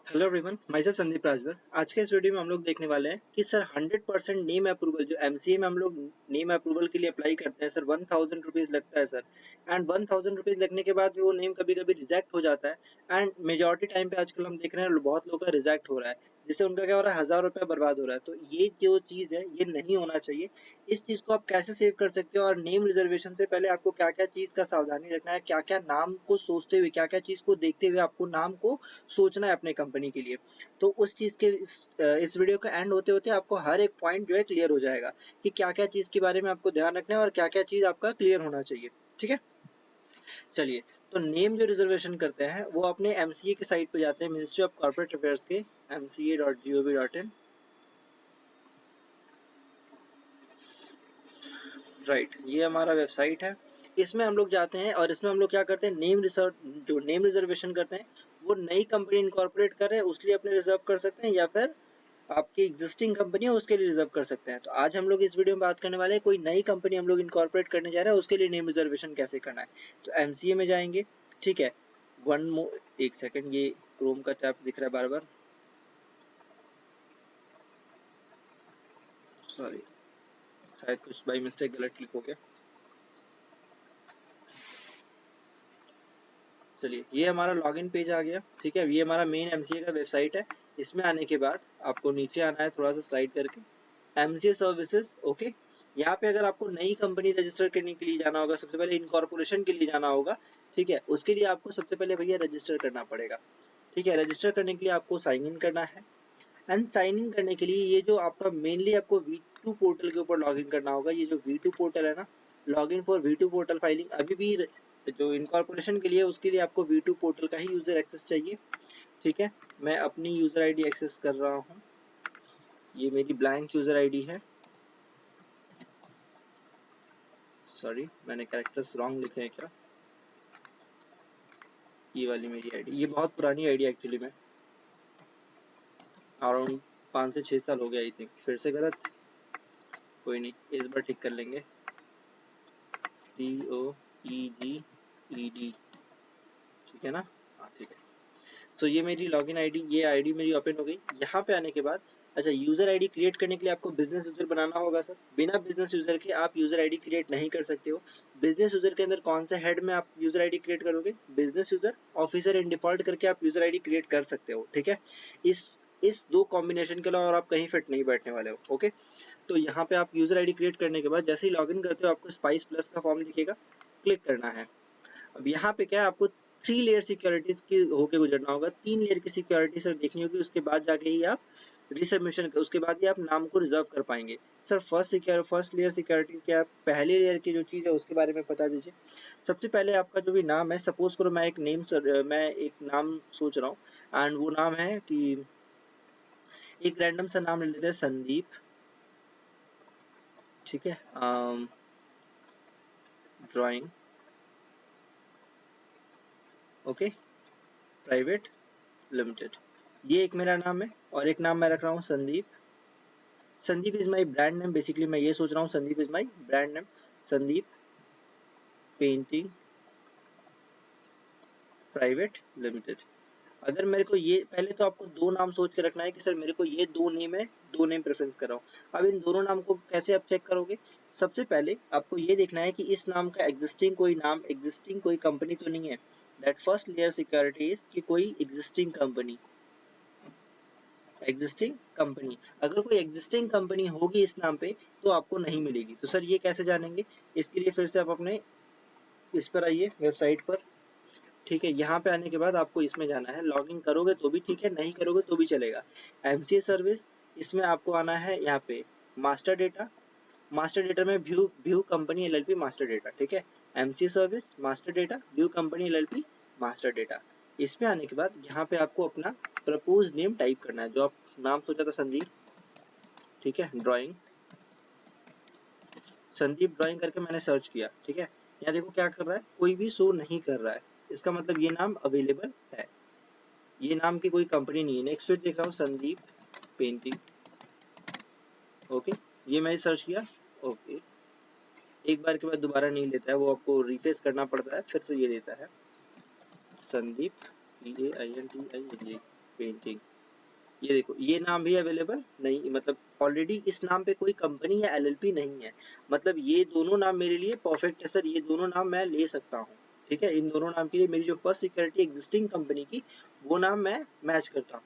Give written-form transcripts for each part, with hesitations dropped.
Hello everyone, my self Sandeep Rajbhar. आज के इस वीडियो में हम लोग देखने वाले हैं कि सर 100% नेम अप्रूवल जो एमसीए में हम लोग नेम अप्रूवल के लिए अप्लाई करते हैं सर 1000 रुपीज लगता है सर। एंड 1000 रुपीज लगने के बाद भी वो नेम कभी कभी रिजेक्ट हो जाता है। एंड मेजोरिटी टाइम पे आजकल हम देख रहे हैं बहुत लोगों का रिजेक्ट हो रहा है, जिससे उनका क्या हो रहा है, 1000 रुपया बर्बाद हो रहा है। तो ये जो चीज़ है ये नहीं होना चाहिए। इस चीज़ को आप कैसे सेव कर सकते हो, और नेम रिजर्वेशन से पहले आपको क्या क्या चीज़ का सावधानी रखना है, क्या क्या नाम को सोचते हुए, क्या क्या चीज़ को देखते हुए आपको नाम को सोचना है अपने कंपनी के लिए। तो उस चीज़ के इस वीडियो का एंड होते होते आपको हर एक पॉइंट जो है क्लियर हो जाएगा कि क्या क्या चीज़ के बारे में आपको ध्यान रखना है और क्या क्या चीज़ आपका क्लियर होना चाहिए। ठीक है, चलिए। तो नेम जो रिजर्वेशन करते हैं वो अपने एमसीए के साइट पे जाते हैं, मिनिस्ट्री ऑफ कॉर्पोरेट अफेयर्स के mca.gov.in। राइट, ये हमारा वेबसाइट है। इसमें हम लोग जाते हैं और इसमें हम लोग क्या करते हैं, जो नेम रिजर्वेशन करते हैं वो नई कंपनी इनकॉर्पोरेट कर रहे हैं उसके लिए अपने रिजर्व कर सकते हैं, या फिर आपकी एग्जिस्टिंग कंपनी है उसके लिए रिजर्व कर सकते हैं। तो आज हम लोग इस वीडियो में बात करने वाले हैं कोई नई कंपनी हम लोग इनकॉर्पोरेट करने जा रहे हैं उसके लिए नेम रिजर्वेशन कैसे करना है। तो एमसीए में जाएंगे। ठीक है, एक सेकंड, ये क्रोम का टैब दिख रहा है बार बार, सॉरी, शायद कुछ बाई मिस्टेक गलत क्लिक हो गया। चलिए, ये हमारा लॉगिन पेज आ गया। ठीक है, ये हमारा मेन एमसीए का वेबसाइट है। इसमें आने के बाद आपको नीचे आना है थोड़ा सा स्लाइड करके, एमसीए सर्विसेज। ओके, यहाँ पे अगर आपको नई कंपनी रजिस्टर करने के लिए जाना होगा, सबसे पहले इनकॉर्पोरेशन के लिए जाना होगा। ठीक है, उसके लिए आपको सबसे पहले भैया रजिस्टर करना पड़ेगा। ठीक है, रजिस्टर करने के लिए आपको साइन इन करना है। एंड साइन इन करने के लिए ये जो आपका मेनली आपको V2 पोर्टल के ऊपर लॉगिन करना होगा। ये जो V2 पोर्टल है ना, login for V2 portal filing, अभी भी जो इनकॉर्पोरेशन के लिए उसके लिए आपको V2 पोर्टल का ही यूजर एक्सेस चाहिए। ठीक है, मैं अपनी यूजर आईडी एक्सेस कर रहा हूँ। ये मेरी ब्लैंक यूजर आईडी है। सॉरी, मैंने कैरेक्टर्स रॉन्ग लिखे हैं क्या। ये वाली मेरी आईडी, ये बहुत पुरानी आईडी एक्चुअली में, अराउंड 5 से 6 साल हो गया आई थिंक। फिर से गलत, कोई नहीं, इस बार ठीक कर लेंगे। TOEGED, ठीक है ना। हाँ ठीक है। तो ये मेरी लॉगिन आईडी, ये आईडी मेरी ओपन हो गई। यहाँ पे आने के बाद अच्छा, यूजर आईडी क्रिएट करने के लिए आपको बिजनेस यूजर बनाना होगा सर। बिना बिजनेस यूजर के आप यूजर आईडी क्रिएट नहीं कर सकते हो। बिजनेस यूजर के अंदर कौन से हेड में आप यूजर आईडी क्रिएट करोगे, business user, officer in default करके आप यूजर आईडी क्रिएट कर सकते हो। ठीक है, इस दो कॉम्बिनेशन के अलावा और आप कहीं फिट नहीं बैठने वाले हो। ओके, तो यहाँ पे आप यूजर आईडी क्रिएट करने के बाद जैसे ही लॉगिन करते हो आपको स्पाइस प्लस का फॉर्म दिखेगा, क्लिक करना है। अब यहाँ पे क्या है, आपको 3 लेयर सिक्योरिटीज की होके गुजरना होगा। 3 लेयर की सिक्योरिटी सर देखनी होगी, उसके बाद जाके ही आप रिसबमिशन कर, उसके बाद ही आप नाम को रिजर्व कर पाएंगे। सर फर्स्ट लेयर सिक्योरिटी क्या है, पहले लेयर की जो चीज़ है उसके बारे में बता दीजिए। सबसे पहले आपका जो भी नाम है, सपोज करो मैं एक नाम सोच रहा हूँ, एंड वो नाम है कि एक रैंडम सा नाम ले लेते हैं, संदीप। ठीक है, ड्राइंग, ओके, प्राइवेट लिमिटेड, ये एक मेरा नाम है। और एक नाम मैं रख रहा हूँ Sandeep. Sandeep is my brand name, basically मैं ये सोच रहा हूँ, Sandeep is my brand name, Sandeep painting private limited. अगर मेरे को ये, पहले तो आपको दो नाम सोच के रखना है कि सर मेरे को ये दो नेम है, दो नेम प्रेफरेंस कर रहा हूँ। अब इन दोनों नाम को कैसे आप चेक करोगे, सबसे पहले आपको ये देखना है कि इस नाम का एग्जिस्टिंग कोई कंपनी तो नहीं है। That first layer security is कि कोई एग्जिस्टिंग कंपनी, अगर कोई एग्जिस्टिंग कंपनी होगी इस नाम पे तो आपको नहीं मिलेगी। तो सर ये कैसे जानेंगे, इसके लिए फिर से आप अपने इस पर आइए, वेबसाइट पर। ठीक है, यहाँ पे आने के बाद आपको इसमें जाना है, लॉगिन करोगे तो भी ठीक है, नहीं करोगे तो भी चलेगा। एमसीए सर्विस, इसमें आपको आना है यहाँ पे मास्टर डेटा। मास्टर डेटा में view company LLP master data. ठीक है, MCA service master data view company LLP master data. इसमें आने के बाद यहाँ पे आपको अपना प्रपोज नेम टाइप करना है, जो आप नाम सोचा था संदीप। ठीक है, ड्राइंग, संदीप ड्राइंग करके मैंने सर्च किया। ठीक है, यहाँ देखो क्या कर रहा है, कोई भी शो नहीं कर रहा है, इसका मतलब ये नाम अवेलेबल है, ये नाम की कोई कंपनी नहीं है। नेक्स्ट फिर देख रहा हूँ संदीप पेंटिंग, ओके, ये मैंने सर्च किया। ओके, एक बार के बाद दोबारा नहीं लेता है, वो आपको रिफ्रेश करना पड़ता है, फिर से ये देता है संदीप PAINTING। पेंटिंग। ये देखो ये नाम भी अवेलेबल नहीं, मतलब ऑलरेडी इस नाम पे कोई कंपनी या एलएलपी नहीं है, मतलब ये दोनों नाम मेरे लिए परफेक्ट है सर, ये दोनों नाम मैं ले सकता हूँ। ठीक है, इन दोनों नाम के लिए मेरी जो फर्स्ट सिक्योरिटी एग्जिस्टिंग कंपनी की वो नाम मैं मैच करता हूँ।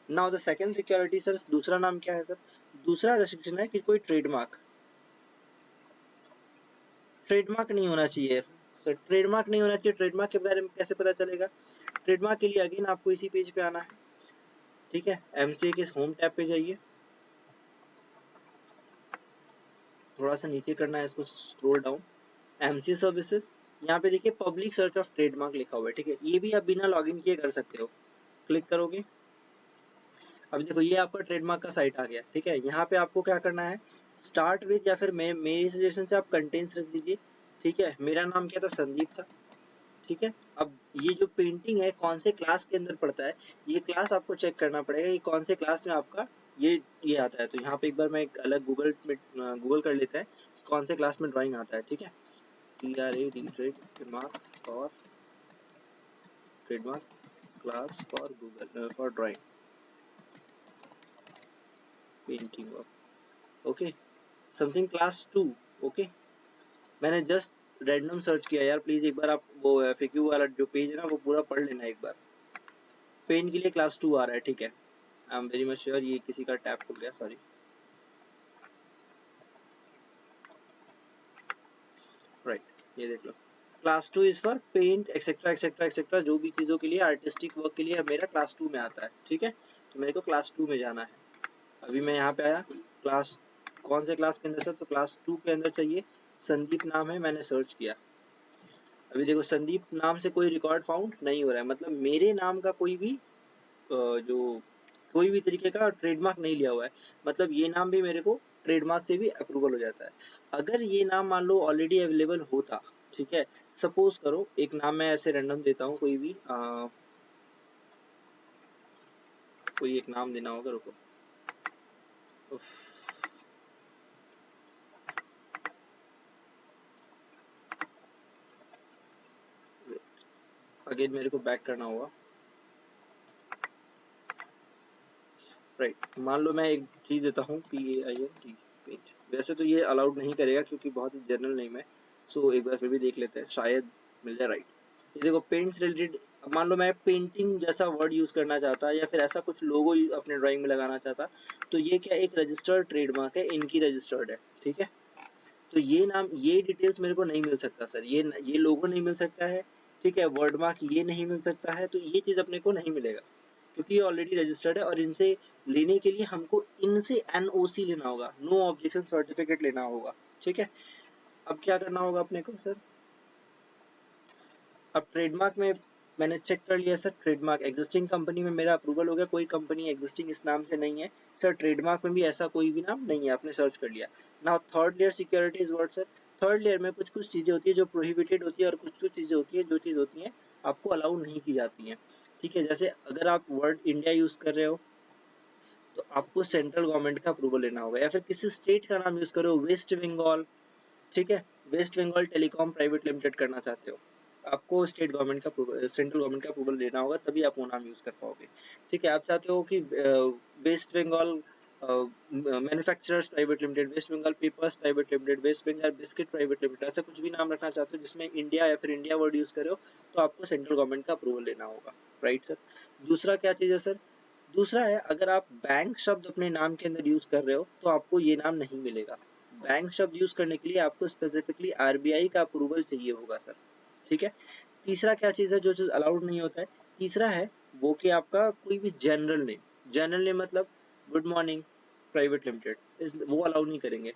Now the second security sir, दूसरा नाम क्या है सर? दूसरा रेस्ट्रिक्शन है कि कोई ट्रेडमार्क ट्रेडमार्क नहीं होना चाहिए सर, ट्रेडमार्क नहीं होना चाहिए। ट्रेडमार्क के बारे में कैसे पता चलेगा? ट्रेडमार्क के लिए अगेन आपको इसी पेज पे आना है। ठीक है, एमसीए के होम टैब पे जाइए, थोड़ा सा नीचे करना है इसको, स्क्रॉल डाउन, एमसीए सर्विसेज, यहाँ पे देखिए पब्लिक सर्च ऑफ ट्रेडमार्क लिखा हुआ है। ठीक है, ये भी आप बिना लॉगिन किए कर सकते हो। क्लिक करोगे, अब देखो ये आपका ट्रेडमार्क का साइट आ गया। ठीक है, यहाँ पे आपको क्या करना है, स्टार्ट विद या फिर मेरी सजेशन से आप कंटेंट्स रख दीजिए। ठीक है, मेरा नाम क्या था? संदीप था। ठीक है, अब ये जो पेंटिंग है कौन से क्लास के अंदर पड़ता है, ये क्लास आपको चेक करना पड़ेगा, ये कौन से क्लास में आपका ये आता है। तो यहाँ पे एक बार मैं एक अलग गूगल कर लेता है कौन से क्लास में ड्राइंग आता है। ठीक है, trademark class for Google for drawing painting of, okay, something class 2। Okay, मैंने जस्ट रैंडम सर्च किया यार, प्लीज एक बार आप वो एफएक्यू वाला जो पेज है ना वो पूरा पढ़ लेना एक बार। पेन के लिए क्लास 2 आ रहा है। ठीक है, I am very much sure ये किसी का टैप खुल गया, सॉरी। राइट, ये देख लो, class 2 is for paint etcetera etcetera etcetera, जो भी चीज़ों के लिए आर्टिस्टिक वर्क के लिए मेरा क्लास 2 में आता है। ठीक है, तो मेरे को क्लास 2 में जाना है। अभी मैं यहाँ पे आया, क्लास कौन से क्लास के अंदर सर? तो क्लास 2 के अंदर चाहिए, संदीप नाम है, मैंने सर्च किया। अभी देखो संदीप नाम से कोई रिकॉर्ड फाउंड नहीं हो रहा है, मतलब मेरे नाम का कोई भी जो कोई भी तरीके का ट्रेडमार्क नहीं लिया हुआ है, मतलब ये नाम भी मेरे को ट्रेडमार्क से भी अप्रूवल हो जाता है। अगर ये नाम मान लो ऑलरेडी अवेलेबल होता, ठीक है, सपोज करो एक नाम मैं ऐसे रैंडम देता हूँ, कोई भी कोई एक नाम देना होगा, रुको, अगेन मेरे को बैक करना होगा। राइट, मान लो मैं एक चीज देता हूँ PAINT पेंट, वैसे तो ये अलाउड नहीं करेगा क्योंकि बहुत ही जनरल नेम है, सो एक बार फिर भी देख लेते हैं, शायद मिल जाए। राइट, ये देखो पेंट से रिलेटेड, मान लो मैं पेंटिंग जैसा वर्ड यूज करना चाहता या फिर ऐसा कुछ लोगो अपने ड्राइंग में लगाना चाहता, तो ये क्या एक रजिस्टर्ड ट्रेडमार्क है, इनकी रजिस्टर्ड है। ठीक है, तो ये नाम ये डिटेल्स मेरे को नहीं मिल सकता सर, ये लोगो नहीं मिल सकता है। ठीक है, वर्ड मार्क ये नहीं मिल सकता है, तो ये चीज अपने को नहीं मिलेगा क्योंकि ये ऑलरेडी रजिस्टर्ड है, और इनसे लेने के लिए हमको इनसे एनओसी लेना होगा, नो ऑब्जेक्शन सर्टिफिकेट लेना होगा। ठीक है, अब क्या करना होगा अपने को सर? अब ट्रेडमार्क में मैंने चेक कर लिया सर, ट्रेडमार्क एग्जिस्टिंग कंपनी में मेरा अप्रूवल हो गया, कोई कंपनी एग्जिस्टिंग इस नाम से नहीं है सर। ट्रेडमार्क में भी ऐसा कोई भी नाम नहीं है, आपने सर्च कर लिया। Now third layer security is what sir? Third layer में कुछ कुछ चीजें होती है जो प्रोहिबिटेड होती है, और कुछ कुछ चीजें होती है जो चीज होती है आपको अलाउ नहीं की जाती है। ठीक है, जैसे अगर आप वर्ड इंडिया यूज कर रहे हो तो आपको सेंट्रल गवर्नमेंट का अप्रूवल लेना होगा, या फिर किसी स्टेट का नाम यूज करो, वेस्ट बंगाल, ठीक है, West Bengal telecom private limited करना चाहते हो, आपको स्टेट गवर्नमेंट का सेंट्रल गवर्नमेंट का अप्रूवल लेना होगा, तभी आप वो नाम यूज कर पाओगे। ठीक है, आप चाहते हो कि West Bengal manufacturers private limited, West Bengal papers private limited, West Bengal biscuit private limited, ऐसा कुछ भी नाम रखना चाहते हो जिसमें इंडिया या फिर इंडिया वर्ड यूज करे हो, तो आपको सेंट्रल गवर्नमेंट का अप्रूवल लेना होगा। राइट सर, दूसरा क्या चीज है सर? दूसरा है, अगर आप बैंक शब्द अपने नाम के अंदर यूज कर रहे हो तो आपको ये नाम नहीं मिलेगा। बैंक शब्द यूज करने के लिए आपको स्पेसिफिकली आरबीआई का अप्रूवल चाहिए होगा सर। ठीक है, तीसरा क्या चीज है जो चीज अलाउड नहीं होता है? तीसरा है वो कि आपका कोई भी जनरल नेम मतलब गुड मॉर्निंग प्राइवेट लिमिटेड, वो अलाउ नहीं करेंगे।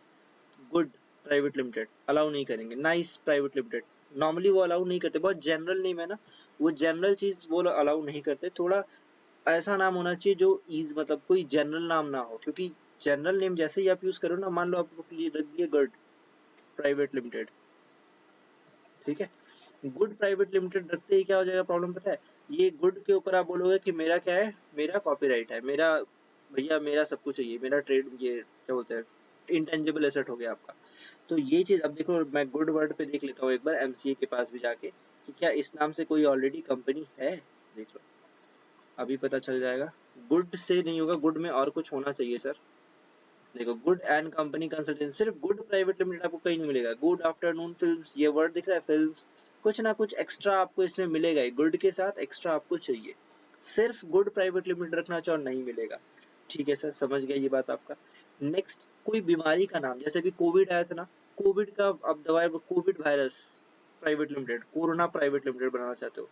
गुड प्राइवेट लिमिटेड अलाउ नहीं करेंगे। नाइस प्राइवेट लिमिटेड नॉर्मली वो अलाउ नहीं करते, बहुत जनरल नेम है ना, वो जनरल चीज वो अलाउ नहीं करते। थोड़ा ऐसा नाम होना चाहिए जो इज मतलब कोई जनरल नाम ना हो, क्योंकि जनरल नेम जैसे ही आप यूज करो ना, मान लो आप रख दिए गुड प्राइवेट लिमिटेड, ठीक है, गुड प्राइवेट लिमिटेड रखते ही क्या हो जाएगा प्रॉब्लम पता है? ये गुड के ऊपर आप बोलोगे कि मेरा क्या है, मेरा कॉपीराइट है, मेरा भैया मेरा सब कुछ चाहिए, मेरा ट्रेड ये क्या बोलते हैं इंटेंजिबल एसेट हो गया आपका। तो ये चीज अब देखो, मैं गुड वर्ड पे देख लेता हूँ एक बार एमसीए के पास भी जाके कि क्या इस नाम से कोई ऑलरेडी कंपनी है, देख लो। अभी पता चल जाएगा। गुड से नहीं होगा, गुड में और कुछ होना चाहिए सर। देखो गुड एंड कंपनी कंसल्टेंसी, सिर्फ गुड प्राइवेट लिमिटेड आपको कहीं नहीं मिलेगा। गुड आफ्टरनून फिल्म्स, ये वर्ड दिख रहा है फिल्म्स, कुछ ना कुछ एक्स्ट्रा आपको इसमें मिलेगा ही, गुड के साथ एक्स्ट्रा आपको चाहिए। सिर्फ गुड प्राइवेट लिमिटेड रखना चाहो नहीं मिलेगा। ठीक है सर, समझ गया ये बात आपका। नेक्स्ट, कोई बीमारी का नाम, जैसे अभी कोविड आया था ना, कोविड का आप दवाई, Covid virus private limited, corona private limited बनाना चाहते हो,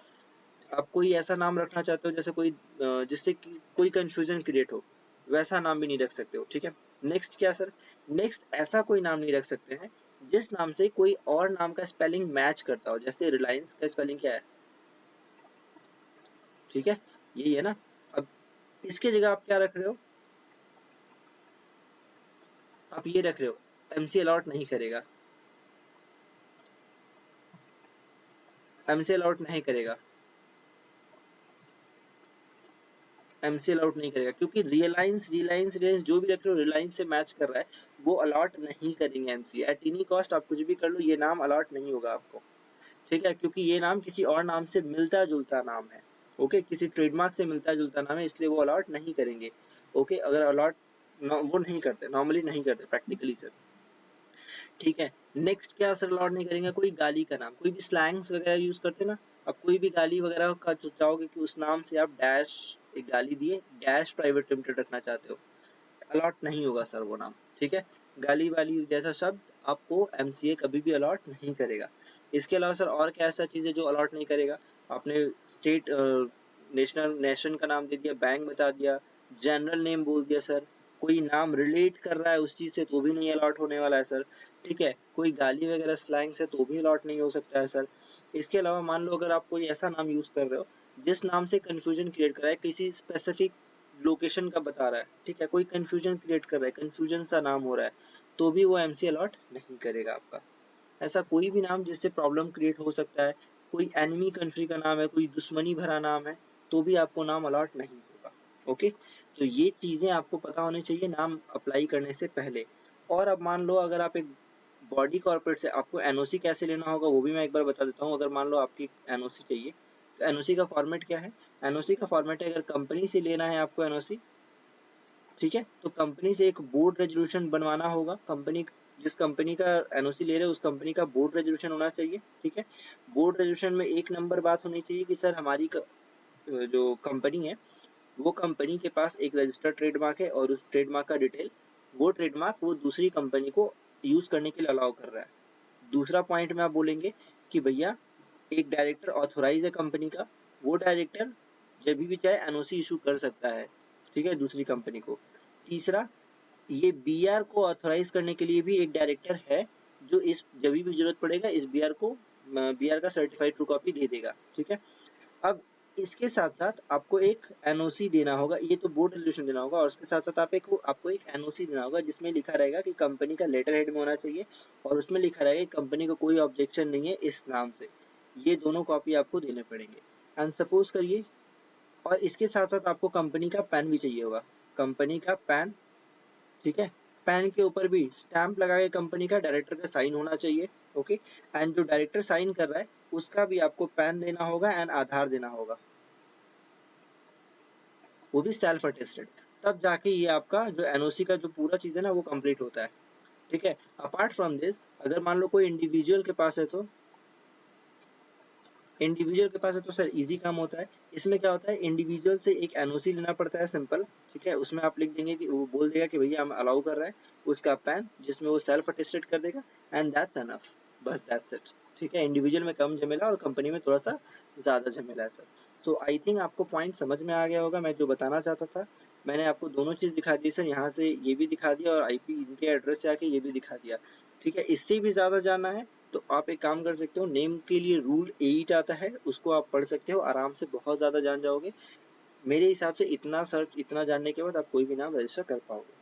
आप कोई ऐसा नाम रखना चाहते हो जैसे कोई जिससे कि कोई कंफ्यूजन क्रिएट हो, वैसा नाम भी नहीं रख सकते हो। ठीक है। नेक्स्ट क्या सर, नेक्स्ट ऐसा कोई नाम नहीं रख सकते हैं जिस नाम से कोई और नाम का स्पेलिंग मैच करता हो, जैसे रिलायंस का स्पेलिंग क्या है। ठीक है, यही है ना। अब इसके जगह आप क्या रख रहे हो, आप ये रख रहे हो, एमसी अलॉट नहीं करेगा, एमसी अलॉट नहीं करेगा, एमसी अलॉट नहीं करेगा, क्योंकि रिलायंस रिलायंस रिलायंस जो भी रख रहे हो रिलायंस से मैच कर रहा है, वो अलॉट नहीं करेंगे एमसी। एट एनी कॉस्ट आप कुछ भी कर लो, ये नाम अलॉट नहीं होगा आपको। ठीक है, क्योंकि ये नाम किसी और नाम से मिलता जुलता नाम है। ओके, किसी ट्रेडमार्क से मिलता जुलता नाम है, इसलिए वो अलॉट नहीं करेंगे। ओके, अगर अलॉट वो नहीं करते, नॉर्मली नहीं करते प्रैक्टिकली सर। ठीक है। नेक्स्ट क्या सर अलॉट नहीं करेंगे, कोई गाली का नाम, कोई भी स्लैंग्स वगैरह यूज करते ना, अब कोई भी गाली वगैरह का चाहोगे कि उस नाम से आप डैश एक गाली दिए, डैश प्राइवेट लिमिटेड रखना चाहते हो, अलॉट नहीं होगा सर वो नाम। ठीक है, गाली वाली जैसा शब्द आपको एमसीए कभी भी अलॉट नहीं करेगा। इसके अलावा सर और क्या ऐसा चीज़ है जो अलॉट नहीं करेगा, आपने स्टेट नेशनल नेशन का नाम दे दिया, बैंक बता दिया, जनरल नेम बोल दिया सर, कोई नाम रिलेट कर रहा है उस चीज़ से तो भी नहीं अलॉट होने वाला है सर। ठीक है, कोई गाली वगैरह स्लैंग से तो भी अलॉट नहीं हो सकता है सर। इसके अलावा मान लो अगर आप कोई ऐसा नाम यूज़ कर रहे हो जिस नाम से कंफ्यूजन क्रिएट कर रहा है, किसी स्पेसिफिक लोकेशन का बता रहा है, ठीक है, कोई कंफ्यूजन क्रिएट कर रहा है, कंफ्यूजन सा नाम हो रहा है, तो भी वो एमसी अलॉट नहीं करेगा आपका। ऐसा कोई भी नाम जिससे प्रॉब्लम क्रिएट हो सकता है, कोई एनिमी कंट्री का नाम है, कोई दुश्मनी भरा नाम है, तो भी आपको नाम अलॉट नहीं होगा। ओके, तो ये चीजें आपको पता होनी चाहिए नाम अप्लाई करने से पहले। और अब मान लो अगर आप एक बॉडी कॉर्पोरेट से, आपको एनओसी कैसे लेना होगा वो भी मैं एक बार बता देता हूँ। अगर मान लो आपकी एनओसी चाहिए, तो एनओसी का फॉर्मेट क्या है, एनओसी का फॉर्मेट है, अगर कंपनी से लेना है आपको एनओसी, ठीक है, तो कंपनी से एक बोर्ड रेजोल्यूशन बनवाना होगा। कंपनी, जिस कंपनी का एनओसी ले रहे हो उस कंपनी का बोर्ड रेजोल्यूशन होना चाहिए। ठीक है, बोर्ड रेजोल्यूशन में एक नंबर बात होनी चाहिए कि सर हमारी जो कंपनी है वो कंपनी के पास एक रजिस्टर्ड ट्रेडमार्क है और उस ट्रेडमार्क का डिटेल, वो ट्रेडमार्क वो दूसरी कंपनी को यूज करने के लिए अलाउ कर रहा है। दूसरा पॉइंट में आप बोलेंगे कि भैया एक डायरेक्टर ऑथोराइज है कंपनी का, वो डायरेक्टर जब भी चाहे एनओसी इशू कर सकता है, ठीक है, दूसरी कंपनी को। तीसरा, ये बीआर को ऑथोराइज करने के लिए भी एक डायरेक्टर है जो इस जब भी जरूरत पड़ेगा इस बीआर को, बीआर का सर्टिफाइड ट्रू कॉपी दे देगा। ठीक है, अब इसके साथ साथ आपको एक एनओसी देना होगा, ये तो बोर्ड रेजोल्यूशन देना होगा, और उसके साथ साथ आपको एक एनओसी देना होगा जिसमें लिखा रहेगा कि कंपनी का लेटर हेड में होना चाहिए और उसमें लिखा रहेगा कि कंपनी को कोई ऑब्जेक्शन नहीं है इस नाम से। ये दोनों कॉपी आपको देने पड़ेंगे। एंड सपोज करिए, और इसके साथ साथ आपको कंपनी का पैन भी चाहिए होगा, कंपनी का पैन। ठीक है, पैन के ऊपर भी स्टैंप लगा के कंपनी का डायरेक्टर का साइन होना चाहिए। ओके, एंड जो डायरेक्टर साइन कर रहा है उसका भी आपको पैन देना होगा एंड आधार देना होगा, वो भी सेल्फ अटेस्टेड। तब जाके ये आपका जो एनओसी का जो पूरा चीज है ना वो कंप्लीट होता है। ठीक है, अपार्ट फ्रॉम दिस, अगर मान लो कोई इंडिविजुअल के पास है तो, इंडिविजुअल के पास है तो सर इजी काम होता है। इसमें क्या होता है, इंडिविजुअल से एक एनओसी लेना पड़ता है सिंपल। ठीक है, उसमें आप लिख देंगे कि वो बोल देगा कि भैया हम अलाउ कर रहा है, उसका पैन जिसमें वो सेल्फ अटेस्टेड कर देगा, एंड दैट्स एनफ, बस दैट्स इट। ठीक है, इंडिविजुअल में कम झमेला और कंपनी में थोड़ा सा ज्यादा झमेला है सर। सो आई थिंक आपको पॉइंट समझ में आ गया होगा मैं जो बताना चाहता था। मैंने आपको दोनों चीज दिखा दी सर, यहाँ से ये भी दिखा दिया और आईपी इनके एड्रेस से आके ये भी दिखा दिया। ठीक है, इससे भी ज्यादा जानना है तो आप एक काम कर सकते हो, नेम के लिए रूल 8 आता है, उसको आप पढ़ सकते हो आराम से, बहुत ज़्यादा जान जाओगे। मेरे हिसाब से इतना सर्च, इतना जानने के बाद आप कोई भी नाम रजिस्टर कर पाओगे।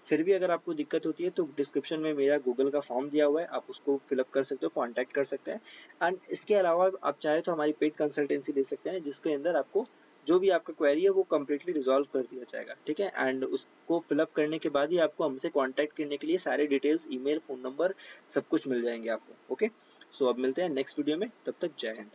फिर भी अगर आपको दिक्कत होती है तो डिस्क्रिप्शन में मेरा गूगल का फॉर्म दिया हुआ है, आप उसको फिलअप कर सकते हो, कॉन्टैक्ट कर सकते हैं। एंड इसके अलावा आप चाहे तो हमारी पेड कंसल्टेंसी ले सकते हैं जिसके अंदर आपको जो भी आपका क्वेरी है वो कम्प्लीटली रिजॉल्व कर दिया जाएगा। ठीक है, एंड उसको फिलअप करने के बाद ही आपको हमसे कॉन्टैक्ट करने के लिए सारे डिटेल्स, ईमेल, फ़ोन नंबर सब कुछ मिल जाएंगे आपको। ओके, सो अब मिलते हैं नेक्स्ट वीडियो में, तब तक जय हिंद।